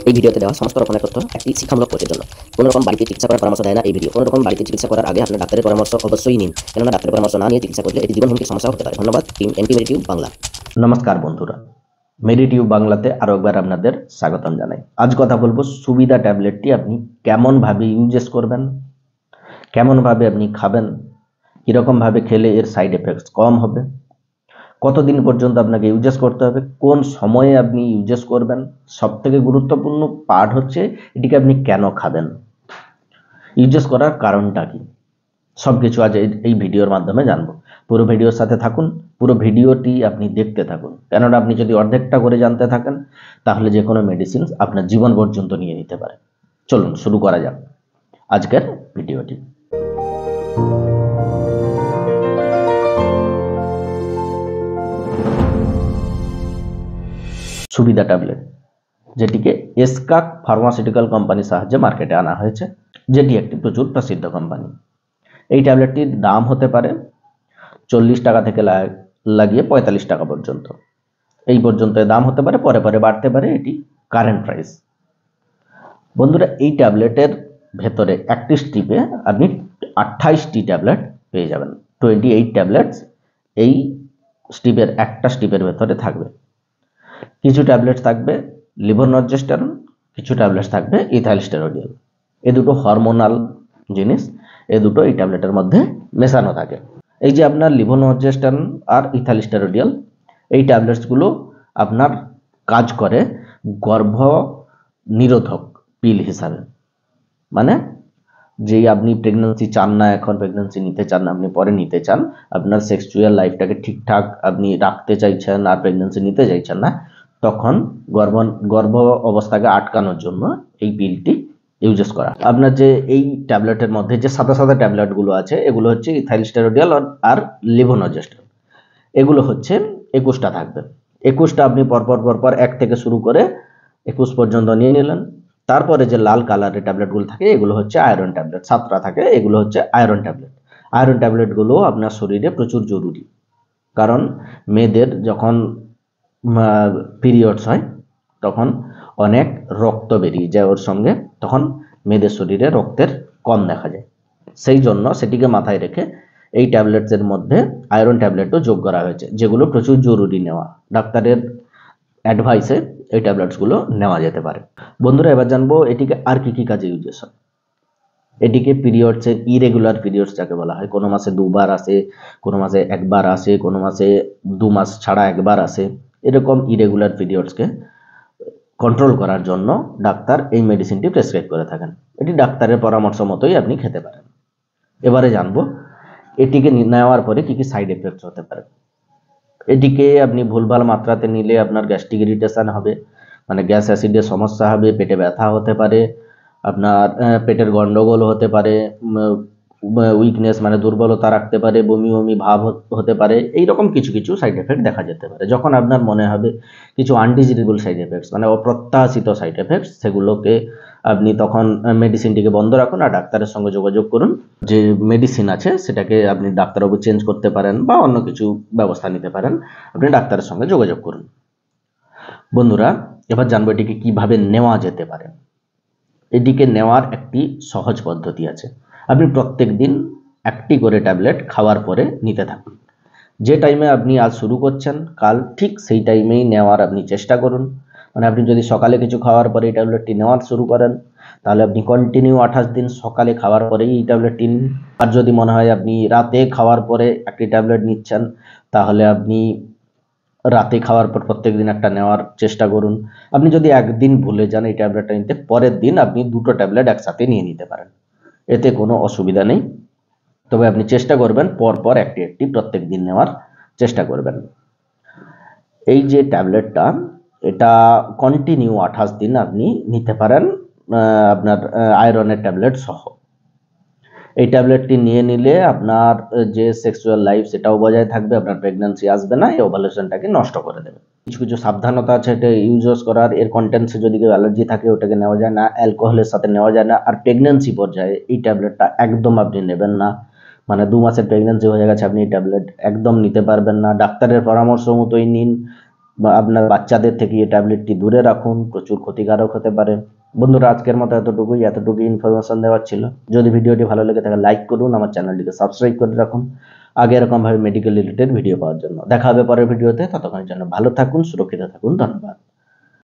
এই ভিডিওতে দেওয়া সমস্ত রকমের তথ্য একটি শিক্ষামূলক কোর্সের জন্য। কোনো রকম বাড়িতে চিকিৎসা করার পরামর্শ দেয় না এই ভিডিও। কোনো রকম বাড়িতে চিকিৎসা করার আগে আপনার ডাক্তারের পরামর্শ অবশ্যই নিন, কেননা ডাক্তারের পরামর্শ না নিয়ে চিকিৎসা করলে এটি জীবন হুমকির সমস্যা হতে পারে। ধন্যবাদ টিম এনটি মেডিটিউব বাংলা। নমস্কার বন্ধুরা, মেডিটিউব বাংলাতে আরো একবার আপনাদের স্বাগতম জানাই। আজ কথা বলবো সুবিধা ট্যাবলেটটি আপনি কেমনভাবে ইউজেস করবেন, কেমনভাবে আপনি খাবেন, কীরকমভাবে খেলে এর সাইড এফেক্টস কম হবে, কতদিন পর্যন্ত আপনাকে ইউজেস করতে হবে, কোন সময়ে আপনি ইউজেস করবেন। সবথেকে গুরুত্বপূর্ণ পার্ট হচ্ছে এটিকে আপনি কেন খাবেন, ইউজেস করার কারণটা কি, সব কিছু আজ এই ভিডিওর মাধ্যমে জানবো। পুরো ভিডিওর সাথে থাকুন, পুরো ভিডিওটি আপনি দেখতে থাকুন, কেননা আপনি যদি অর্ধেকটা করে জানতে থাকেন তাহলে যে কোনো মেডিসিন আপনার জীবন পর্যন্ত নিয়ে নিতে পারে। চলুন শুরু করা যাক আজকের ভিডিওটি। সুবিধা ট্যাবলেট, যেটিকে এসকাক ফার্মাসিউটিক্যাল কোম্পানির সাহায্যে মার্কেটে আনা হয়েছে, যেটি একটি প্রচুর প্রসিদ্ধ কোম্পানি। এই ট্যাবলেটটির দাম হতে পারে 40 টাকা থেকে লাগিয়ে 45 টাকা পর্যন্ত। এই পর্যন্ত দাম হতে পারে, পরে পরে বাড়তে পারে, এটি কারেন্ট প্রাইস। বন্ধুরা, এই ট্যাবলেটের ভেতরে একটি স্ট্রিপে আপনি 28টি ট্যাবলেট পেয়ে যাবেন। 28 ট্যাবলেটস এই স্ট্রিপের একটা স্ট্রিপের ভেতরে থাকবে। কিছু ট্যাবলেট থাকবে লিভোনর্জেস্টেরন, কিছু ট্যাবলেট থাকবে ইথাইলস্টেরোডিয়াল। এ দুটো হরমোনাল জিনিস, এ দুটো এই ট্যাবলেটের মধ্যে মেশানো থাকে। এই যে আপনার লিভোনর্জেস্টেরন আর ইথাইলস্টেরোডিয়াল, এই ট্যাবলেটসগুলো আপনার কাজ করে গর্ভ নিরোধক পিল হিসাবে। মানে যেই আপনি প্রেগন্যান্সি চান না, এখন প্রেগন্যান্সি নিতে চান না, আপনি পরে নিতে চান, আপনার সেক্সুয়াল লাইফটাকে ঠিকঠাক আপনি রাখতে চাইছেন আর প্রেগন্যান্সি নিতে চাইছেন না, তখন গর্ভ অবস্থাকে আটকানোর জন্য এই পিলটি ইউজেস করা। আপনার যে এই ট্যাবলেটের মধ্যে যে সাদা সাদা ট্যাবলেটগুলো আছে, এগুলো হচ্ছে ইথাইলস্টেরোডিয়াল আর লিভোনর্জেস্টেরন। এগুলো হচ্ছে 21টা থাকবে। 21টা আপনি পরপর 1 থেকে শুরু করে 21 পর্যন্ত নিয়ে নিলেন। তারপরে যে লাল কালারের ট্যাবলেটগুলো থাকে, এগুলো হচ্ছে আয়রন ট্যাবলেট। 7টা থাকে, এগুলো হচ্ছে আয়রন ট্যাবলেট। আয়রন ট্যাবলেটগুলো আপনার শরীরে প্রচুর জরুরি, কারণ মেয়েদের যখন পিরিয়ডস হয় তখন অনেক রক্ত বেরিয়ে যায় ওর সঙ্গে, তখন মেয়েদের শরীরে রক্তের কম দেখা যায়। সেই জন্য সেটিকে মাথায় রেখে এই ট্যাবলেটসের মধ্যে আয়রন ট্যাবলেটও যোগ করা হয়েছে, যেগুলো প্রচুর জরুরি নেওয়া। ডাক্তারের অ্যাডভাইসে এই ট্যাবলেটসগুলো নেওয়া যেতে পারে। বন্ধুরা, এবার জানবো এটিকে আর কি কি কাজে ইউজেস হয়। এটিকে পিরিয়ডসের ইরেগুলার পিরিয়ডস যাকে বলা হয়, কোনো মাসে 2বার আসে, কোনো মাসে 1বার আসে, কোনো মাসে 2 মাস ছাড়া 1বার আসে, এরকম ইরেগুলার পিরিয়ডসকে কন্ট্রোল করার জন্য ডাক্তার এই মেডিসিনটি প্রেসক্রাইব করে থাকেন। এটি ডাক্তারের পরামর্শ মতোই আপনি খেতে পারেন। এবারে জানবো এটিকে নেওয়ার পরে কি কি সাইড এফেক্টস হতে পারে। এটিকে আপনি ভুলভাল মাত্রাতে নিলে আপনার গ্যাস্ট্রিক ইরিটেশন হবে, মানে গ্যাস অ্যাসিডের সমস্যা হবে, পেটে ব্যথা হতে পারে, আপনার পেটের গন্ডগোল হতে পারে, উইকনেস মানে দুর্বলতা রাখতে পারে, বমি বমি ভাব হতে পারে। এইরকম কিছু কিছু সাইড এফেক্ট দেখা যেতে পারে। যখন আপনার মনে হবে কিছু আনডিজিটেবল সাইড এফেক্টস, মানে অপ্রত্যাশিত সাইড এফেক্টস, সেগুলোকে আপনি তখন মেডিসিনটিকে বন্ধ রাখুন আর ডাক্তারের সঙ্গে যোগাযোগ করুন। যে মেডিসিন আছে সেটাকে আপনি ডাক্তারবাবু চেঞ্জ করতে পারেন বা অন্য কিছু ব্যবস্থা নিতে পারেন, আপনি ডাক্তারের সঙ্গে যোগাযোগ করুন। বন্ধুরা, এবার জানবো এটিকে কিভাবে নেওয়া যেতে পারে। এটিকে নেওয়ার একটি সহজ পদ্ধতি আছে। আপনি প্রত্যেক দিন একটি করে ট্যাবলেট খাওয়ার পরে নিতে থাকুন। যে টাইমে আপনি আজ শুরু করছেন, কাল ঠিক সেই টাইমেই নেওয়ার আপনি চেষ্টা করুন। মানে আপনি যদি সকালে কিছু খাওয়ার পরে এই ট্যাবলেটটি নেওয়ার শুরু করেন, তাহলে আপনি কন্টিনিউ 28 দিন সকালে খাওয়ার পরেই এই ট্যাবলেটটি নিন। আর যদি মনে হয় আপনি রাতে খাওয়ার পরে একটি ট্যাবলেট নিচ্ছেন, তাহলে আপনি রাতে খাওয়ার পর প্রত্যেক দিন একটা নেওয়ার চেষ্টা করুন। আপনি যদি একদিন ভুলে যান এই ট্যাবলেটটা নিতে, পরের দিন আপনি 2টো ট্যাবলেট একসাথে নিয়ে নিতে পারেন, এতে কোনো অসুবিধা নেই। তবে আপনি চেষ্টা করবেন পরপর একটি একটি প্রত্যেক দিন নেওয়ার চেষ্টা করবেন। এই যে ট্যাবলেটটা, এটা কন্টিনিউ 28 দিন আপনি নিতে পারেন আপনার আয়রনের ট্যাবলেট সহ। এই ট্যাবলেটটি নিয়ে নিলে আপনার যে সেক্সুয়াল লাইফ সেটাও বজায় থাকবে, আপনার প্রেগন্যান্সি আসবে না, এই ওভালেশনটাকে নষ্ট করে দেবে। কিছু কিছু সাবধানতা আছে এটা ইউজ করার। এর কন্টেন্টসে যদি কেউ অ্যালার্জি থাকে ওটাকে নেওয়া যায় না, অ্যালকোহলের সাথে নেওয়া যায় না। আর প্রেগন্যান্সি পর্যায়ে এই ট্যাবলেটটা একদম আপনি নেবেন না। মানে 2 মাসের প্রেগন্যান্সি হয়ে গেছে, আপনি এই ট্যাবলেট একদম নিতে পারবেন না। ডাক্তারের পরামর্শ মতোই নিন, বা আপনার বাচ্চাদের থেকে এই ট্যাবলেটটি দূরে রাখুন, প্রচুর ক্ষতিকারক হতে পারে। বন্ধুরা, আজকের মতো এতটুকুই ইনফরমেশন দেওয়ার ছিল। যদি ভিডিওটি ভালো লেগে থাকে লাইক করুন, আমার চ্যানেলটিকে সাবস্ক্রাইব করে রাখুন আগে এরকমভাবে মেডিকেল রিলেটেড ভিডিও পাওয়ার জন্য। দেখা হবে পরের ভিডিওতে, ততক্ষণের জন্য ভালো থাকুন, সুরক্ষিত থাকুন। ধন্যবাদ।